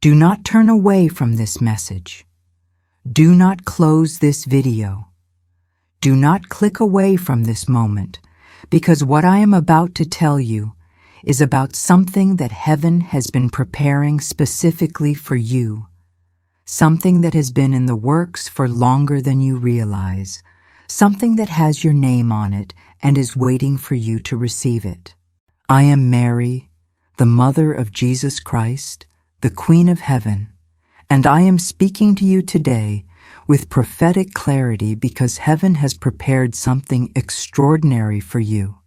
Do not turn away from this message. Do not close this video. Do not click away from this moment, because what I am about to tell you is about something that heaven has been preparing specifically for you, something that has been in the works for longer than you realize, something that has your name on it and is waiting for you to receive it. I am Mary, the mother of Jesus Christ, the Queen of Heaven, and I am speaking to you today with prophetic clarity because heaven has prepared something extraordinary for you,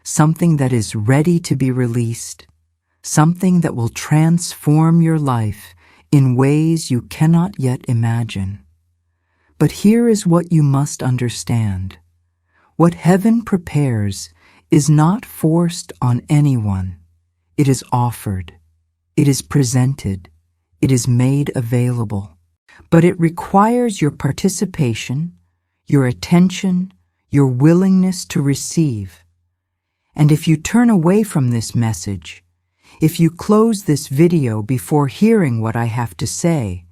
something that is ready to be released, something that will transform your life in ways you cannot yet imagine. But here is what you must understand. What heaven prepares is not forced on anyone. It is offered. It is presented. It is made available. But it requires your participation, your attention, your willingness to receive. And if you turn away from this message, if you close this video before hearing what I have to say,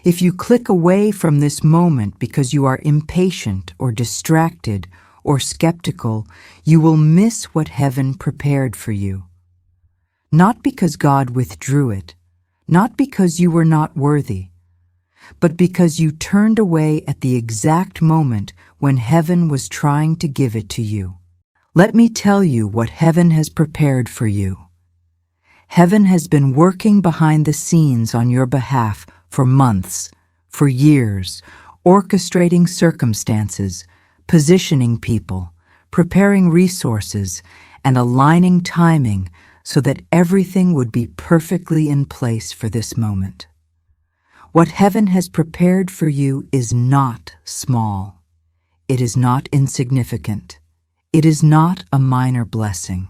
if you click away from this moment because you are impatient or distracted or skeptical, you will miss what heaven prepared for you. Not because God withdrew it, not because you were not worthy, but because you turned away at the exact moment when heaven was trying to give it to you. Let me tell you what heaven has prepared for you. Heaven has been working behind the scenes on your behalf for months, for years, orchestrating circumstances, positioning people, preparing resources, and aligning timing so that everything would be perfectly in place for this moment. What heaven has prepared for you is not small. It is not insignificant. It is not a minor blessing.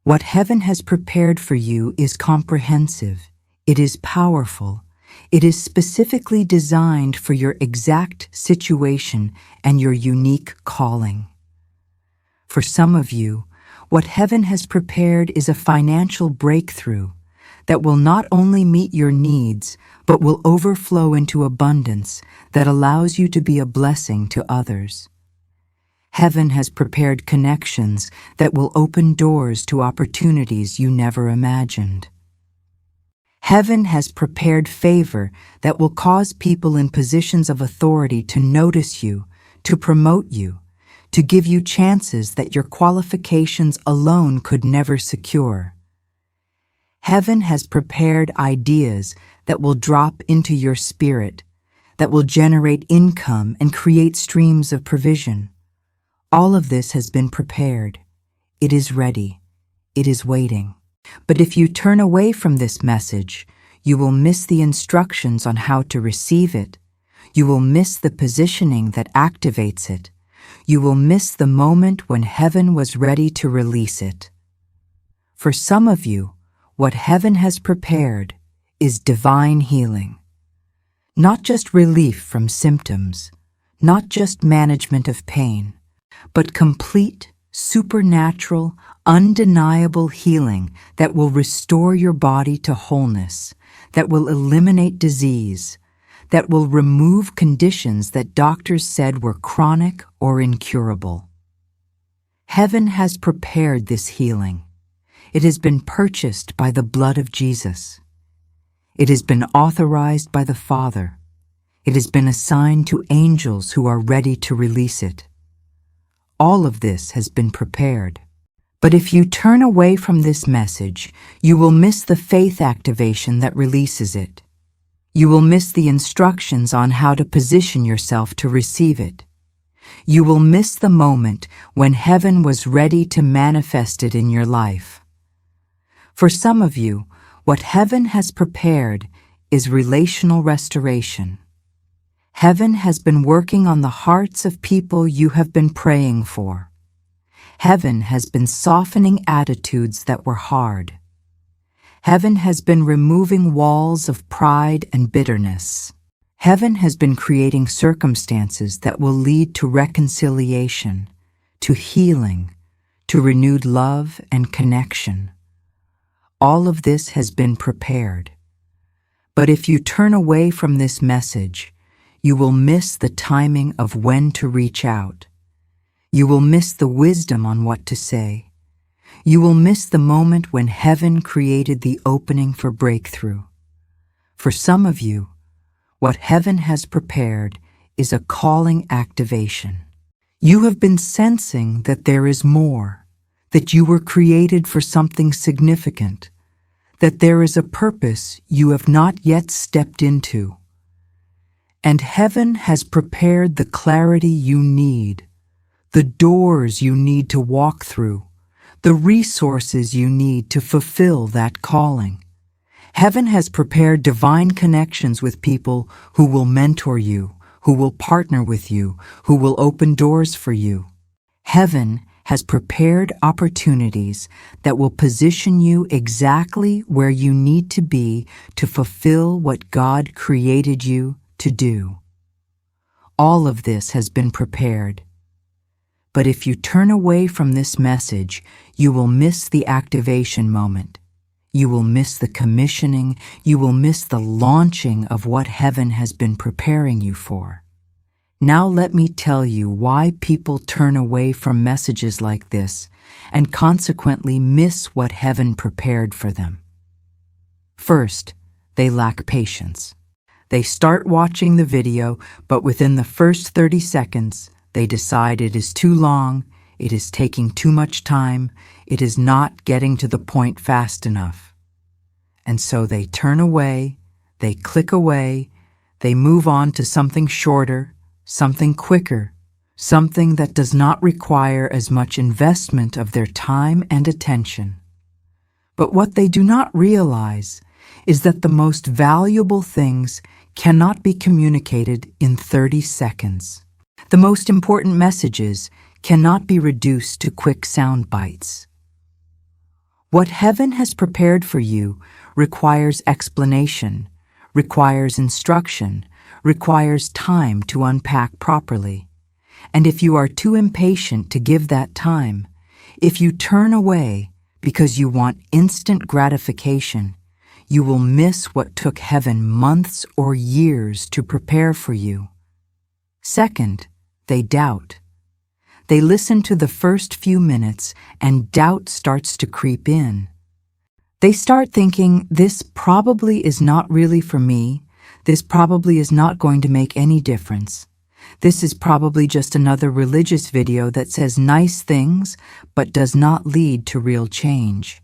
What heaven has prepared for you is comprehensive. It is powerful. It is specifically designed for your exact situation and your unique calling. For some of you, what heaven has prepared is a financial breakthrough that will not only meet your needs, but will overflow into abundance that allows you to be a blessing to others. Heaven has prepared connections that will open doors to opportunities you never imagined. Heaven has prepared favor that will cause people in positions of authority to notice you, to promote you, to give you chances that your qualifications alone could never secure. Heaven has prepared ideas that will drop into your spirit, that will generate income and create streams of provision. All of this has been prepared. It is ready. It is waiting. But if you turn away from this message, you will miss the instructions on how to receive it. You will miss the positioning that activates it. You will miss the moment when heaven was ready to release it. For some of you, what heaven has prepared is divine healing. Not just relief from symptoms, not just management of pain, but complete, supernatural, undeniable healing that will restore your body to wholeness, that will eliminate disease, that will remove conditions that doctors said were chronic or incurable. Heaven has prepared this healing. It has been purchased by the blood of Jesus. It has been authorized by the Father. It has been assigned to angels who are ready to release it. All of this has been prepared. But if you turn away from this message, you will miss the faith activation that releases it. You will miss the instructions on how to position yourself to receive it. You will miss the moment when heaven was ready to manifest it in your life. For some of you, what heaven has prepared is relational restoration. Heaven has been working on the hearts of people you have been praying for. Heaven has been softening attitudes that were hard. Heaven has been removing walls of pride and bitterness. Heaven has been creating circumstances that will lead to reconciliation, to healing, to renewed love and connection. All of this has been prepared. But if you turn away from this message, you will miss the timing of when to reach out. You will miss the wisdom on what to say. You will miss the moment when heaven created the opening for breakthrough. For some of you, what heaven has prepared is a calling activation. You have been sensing that there is more, that you were created for something significant, that there is a purpose you have not yet stepped into. And heaven has prepared the clarity you need, the doors you need to walk through, the resources you need to fulfill that calling. Heaven has prepared divine connections with people who will mentor you, who will partner with you, who will open doors for you. Heaven has prepared opportunities that will position you exactly where you need to be to fulfill what God created you to do. All of this has been prepared. But if you turn away from this message, you will miss the activation moment. You will miss the commissioning. You will miss the launching of what heaven has been preparing you for. Now let me tell you why people turn away from messages like this and consequently miss what heaven prepared for them. First, they lack patience. They start watching the video, but within the first 30 seconds, they decide it is too long, it is taking too much time, it is not getting to the point fast enough. And so they turn away, they click away, they move on to something shorter, something quicker, something that does not require as much investment of their time and attention. But what they do not realize is that the most valuable things cannot be communicated in 30 seconds. The most important messages cannot be reduced to quick sound bites. What heaven has prepared for you requires explanation, requires instruction, requires time to unpack properly. And if you are too impatient to give that time, if you turn away because you want instant gratification, you will miss what took heaven months or years to prepare for you. Second, they doubt. They listen to the first few minutes and doubt starts to creep in. They start thinking, this probably is not really for me. This probably is not going to make any difference. This is probably just another religious video that says nice things but does not lead to real change.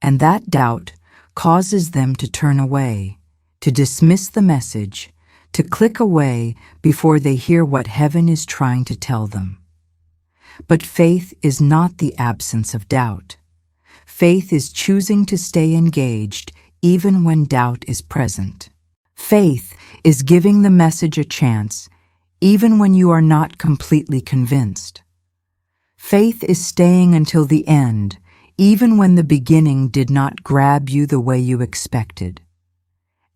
And that doubt causes them to turn away, to dismiss the message, to click away before they hear what heaven is trying to tell them. But faith is not the absence of doubt. Faith is choosing to stay engaged even when doubt is present. Faith is giving the message a chance even when you are not completely convinced. Faith is staying until the end even when the beginning did not grab you the way you expected.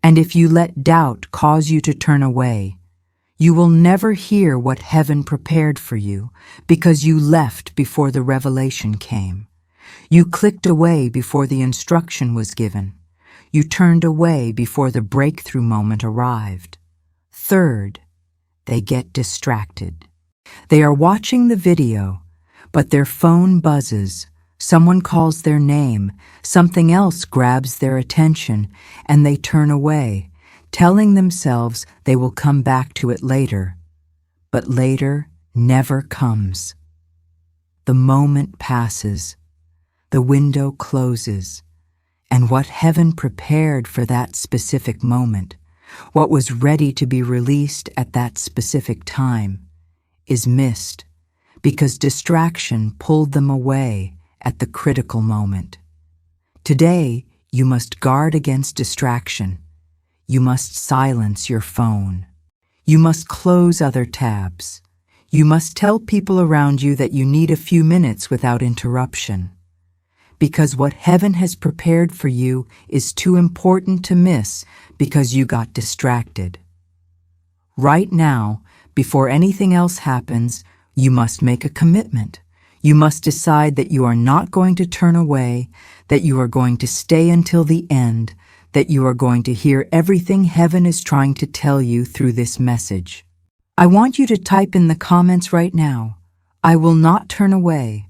And if you let doubt cause you to turn away, you will never hear what heaven prepared for you because you left before the revelation came. You clicked away before the instruction was given. You turned away before the breakthrough moment arrived. Third, they get distracted. They are watching the video, but their phone buzzes. Someone calls their name, something else grabs their attention, and they turn away, telling themselves they will come back to it later. But later never comes. The moment passes, the window closes, and what heaven prepared for that specific moment, what was ready to be released at that specific time, is missed because distraction pulled them away at the critical moment. Today, you must guard against distraction. You must silence your phone. You must close other tabs. You must tell people around you that you need a few minutes without interruption. Because what heaven has prepared for you is too important to miss because you got distracted. Right now, before anything else happens, you must make a commitment. You must decide that you are not going to turn away, that you are going to stay until the end, that you are going to hear everything heaven is trying to tell you through this message. I want you to type in the comments right now, "I will not turn away.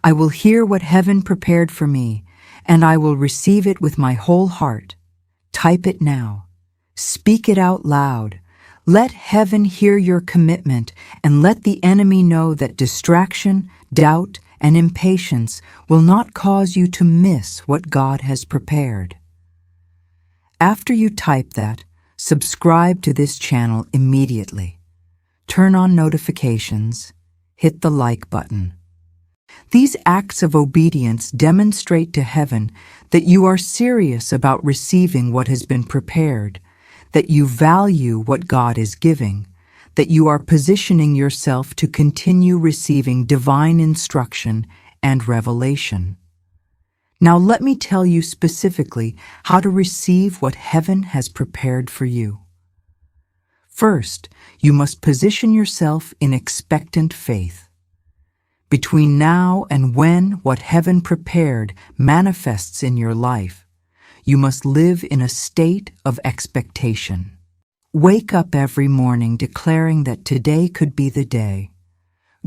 I will hear what heaven prepared for me, and I will receive it with my whole heart." Type it now. Speak it out loud. Let heaven hear your commitment, and let the enemy know that distraction, doubt, and impatience will not cause you to miss what God has prepared. After you type that, subscribe to this channel immediately. Turn on notifications. Hit the like button. These acts of obedience demonstrate to heaven that you are serious about receiving what has been prepared, that you value what God is giving, that you are positioning yourself to continue receiving divine instruction and revelation. Now let me tell you specifically how to receive what heaven has prepared for you. First, you must position yourself in expectant faith. Between now and when what heaven prepared manifests in your life, you must live in a state of expectation. Wake up every morning declaring that today could be the day.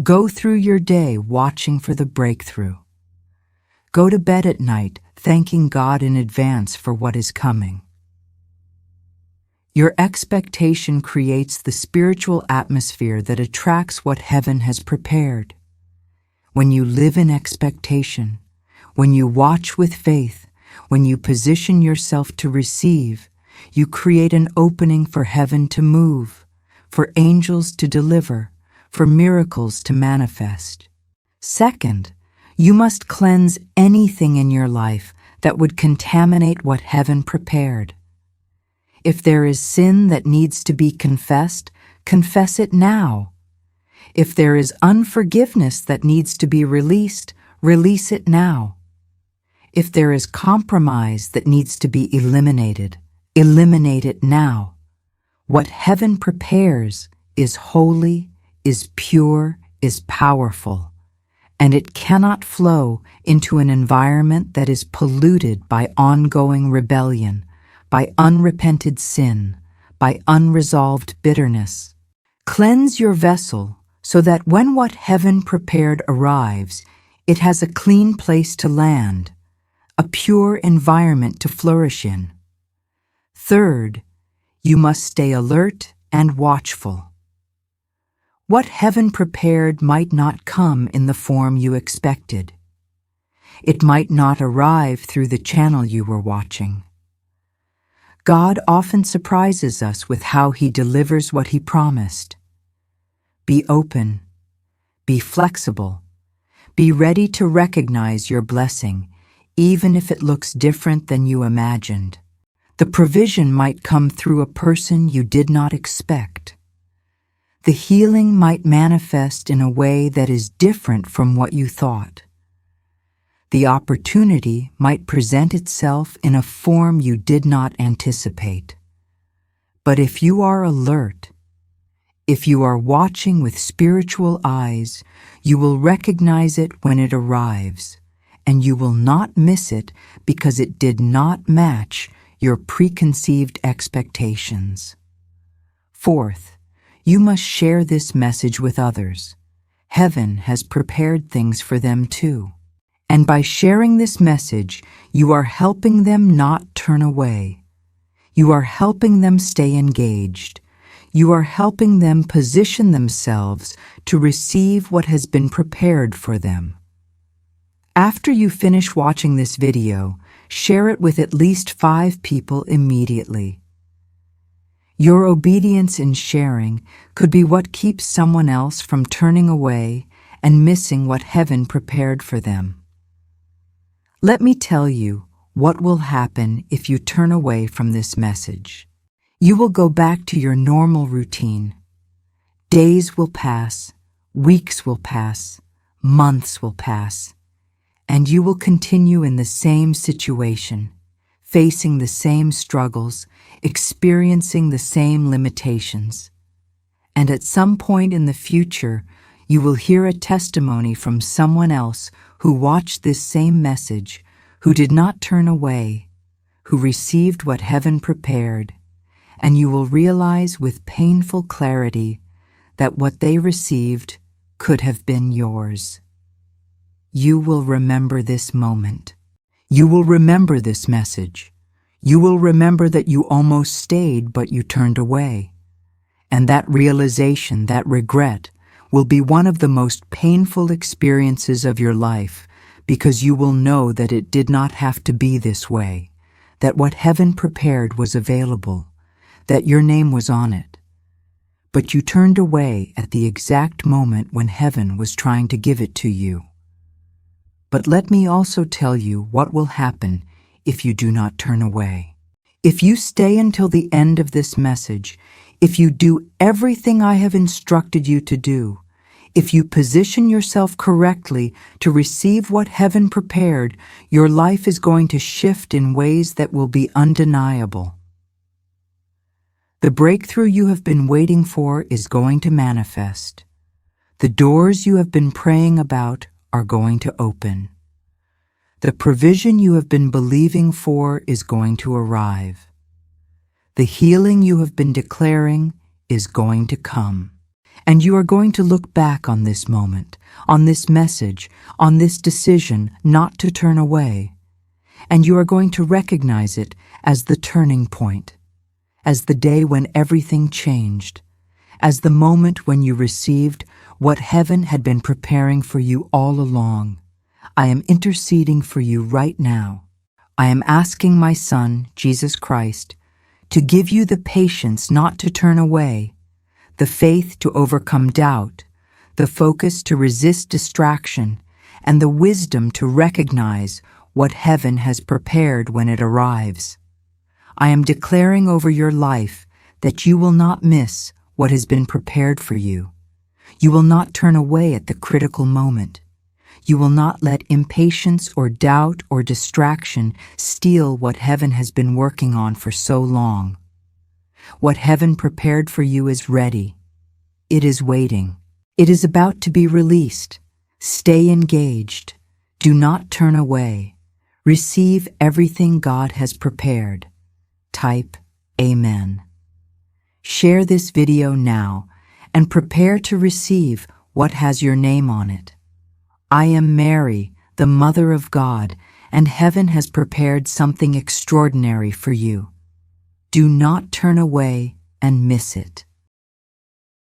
Go through your day watching for the breakthrough. Go to bed at night thanking God in advance for what is coming. Your expectation creates the spiritual atmosphere that attracts what heaven has prepared. When you live in expectation, when you watch with faith, when you position yourself to receive, you create an opening for heaven to move, for angels to deliver, for miracles to manifest. Second, you must cleanse anything in your life that would contaminate what heaven prepared. If there is sin that needs to be confessed, confess it now. If there is unforgiveness that needs to be released, release it now. If there is compromise that needs to be eliminated, eliminate it now. What heaven prepares is holy, is pure, is powerful, and it cannot flow into an environment that is polluted by ongoing rebellion, by unrepented sin, by unresolved bitterness. Cleanse your vessel so that when what heaven prepared arrives, it has a clean place to land, a pure environment to flourish in. Third, you must stay alert and watchful. What heaven prepared might not come in the form you expected. It might not arrive through the channel you were watching. God often surprises us with how He delivers what He promised. Be open. Be flexible. Be ready to recognize your blessing, even if it looks different than you imagined. The provision might come through a person you did not expect. The healing might manifest in a way that is different from what you thought. The opportunity might present itself in a form you did not anticipate. But if you are alert, if you are watching with spiritual eyes, you will recognize it when it arrives, and you will not miss it because it did not match your preconceived expectations. Fourth, you must share this message with others. Heaven has prepared things for them too. And by sharing this message, you are helping them not turn away. You are helping them stay engaged. You are helping them position themselves to receive what has been prepared for them. After you finish watching this video, share it with at least 5 people immediately. Your obedience in sharing could be what keeps someone else from turning away and missing what heaven prepared for them. Let me tell you what will happen if you turn away from this message. You will go back to your normal routine. Days will pass, weeks will pass, months will pass, and you will continue in the same situation, facing the same struggles, experiencing the same limitations. And at some point in the future, you will hear a testimony from someone else who watched this same message, who did not turn away, who received what heaven prepared, and you will realize with painful clarity that what they received could have been yours. You will remember this moment. You will remember this message. You will remember that you almost stayed, but you turned away. And that realization, that regret, will be one of the most painful experiences of your life, because you will know that it did not have to be this way, that what heaven prepared was available, that your name was on it. But you turned away at the exact moment when heaven was trying to give it to you. But let me also tell you what will happen if you do not turn away. If you stay until the end of this message, if you do everything I have instructed you to do, if you position yourself correctly to receive what heaven prepared, your life is going to shift in ways that will be undeniable. The breakthrough you have been waiting for is going to manifest. The doors you have been praying about are going to open. The provision you have been believing for is going to arrive. The healing you have been declaring is going to come. And you are going to look back on this moment, on this message, on this decision not to turn away. And you are going to recognize it as the turning point, as the day when everything changed, as the moment when you received what heaven had been preparing for you all along. I am interceding for you right now. I am asking my Son, Jesus Christ, to give you the patience not to turn away, the faith to overcome doubt, the focus to resist distraction, and the wisdom to recognize what heaven has prepared when it arrives. I am declaring over your life that you will not miss what has been prepared for you. You will not turn away at the critical moment. You will not let impatience or doubt or distraction steal what heaven has been working on for so long. What heaven prepared for you is ready. It is waiting. It is about to be released. Stay engaged. Do not turn away. Receive everything God has prepared. Type Amen. Share this video now and prepare to receive what has your name on it. I am Mary, the Mother of God, and heaven has prepared something extraordinary for you. Do not turn away and miss it.